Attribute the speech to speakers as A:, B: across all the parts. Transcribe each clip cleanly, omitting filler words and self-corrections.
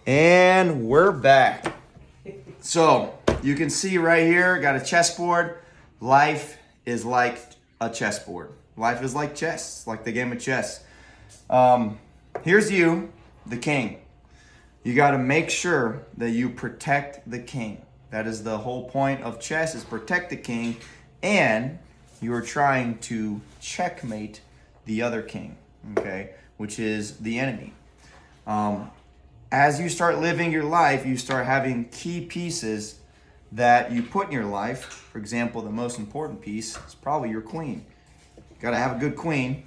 A: And we're back. So you can see right here, got a chessboard. Life is like a chessboard. Life is like chess, like the game of chess. Here's you, the king. You got to make sure that you protect the king. That is the whole point of chess, is protect the king, and you are trying to checkmate the other king, okay, which is the enemy. As you start living your life, you start having key pieces that you put in your life. For example, the most important piece is probably your queen. You got to have a good queen,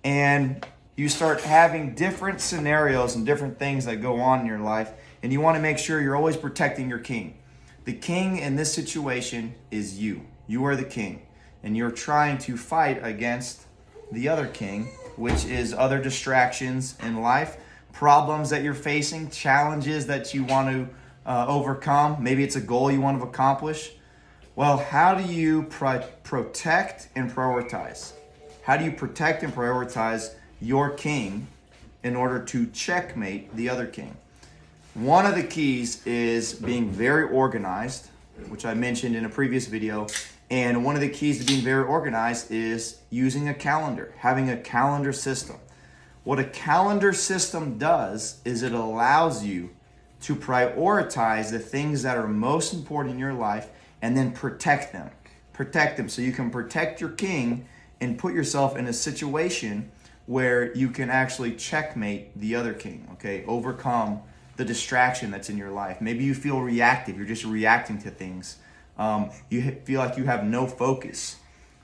A: and you start having different scenarios and different things that go on in your life, and you want to make sure you're always protecting your king. The king in this situation is you. You are the king, and you're trying to fight against the other king, which is other distractions in life, problems that you're facing, challenges that you want to overcome. Maybe it's a goal you want to accomplish. Well, how do you protect and prioritize? How do you protect and prioritize your king in order to checkmate the other king? One of the keys is being very organized, which I mentioned in a previous video. And one of the keys to being very organized is using a calendar, having a calendar system. What a calendar system does is it allows you to prioritize the things that are most important in your life and then protect them. Protect them so you can protect your king and put yourself in a situation where you can actually checkmate the other king, okay? Overcome the distraction that's in your life. Maybe you feel reactive. You're just reacting to things. You feel like you have no focus.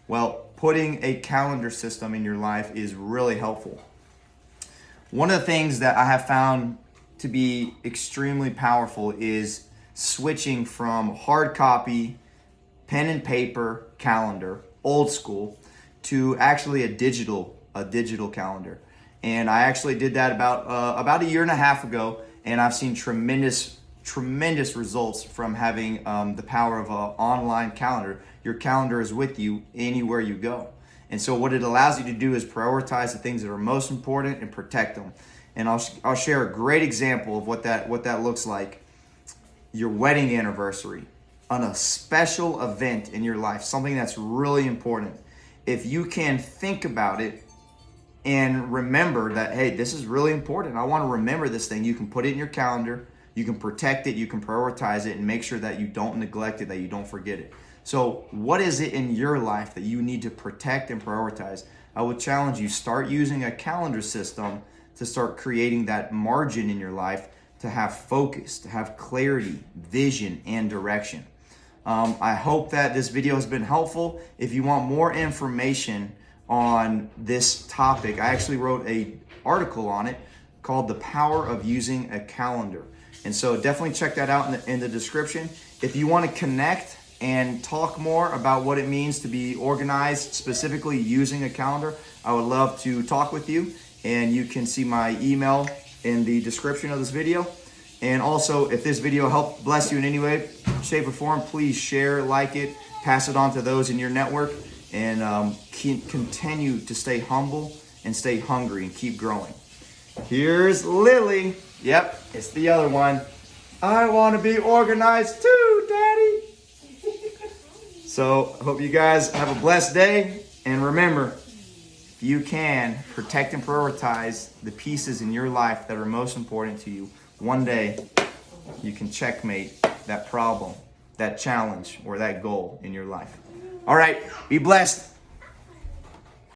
A: Well, putting a calendar system in your life is really helpful. One of the things that I have found to be extremely powerful is switching from hard copy, pen and paper calendar, old school, to actually a digital calendar. And I actually did that about a year and a half ago, and I've seen tremendous results from having the power of an online calendar. Your calendar is with you anywhere you go. And so what it allows you to do is prioritize the things that are most important and protect them. And I'll share a great example of what that looks like. Your wedding anniversary, on a special event in your life, something that's really important. If you can think about it and remember that, hey, this is really important. I want to remember this thing. You can put it in your calendar. You can protect it. You can prioritize it and make sure that you don't neglect it, that you don't forget it. So what is it in your life that you need to protect and prioritize? I would challenge you, start using a calendar system to start creating that margin in your life to have focus, to have clarity, vision, and direction. I hope that this video has been helpful. If you want more information on this topic, I actually wrote an article on it called The Power of Using a Calendar. And so definitely check that out in the description. If you want to connect and talk more about what it means to be organized, specifically using a calendar, I would love to talk with you. And you can see my email in the description of this video. And also, if this video helped bless you in any way, shape, or form, please share, like it, pass it on to those in your network, and continue to stay humble and stay hungry and keep growing. Here's Lily. Yep, it's the other one. I want to be organized too, Daddy. So, hope you guys have a blessed day. And remember, if you can protect and prioritize the pieces in your life that are most important to you, one day you can checkmate that problem, that challenge, or that goal in your life. All right, be blessed.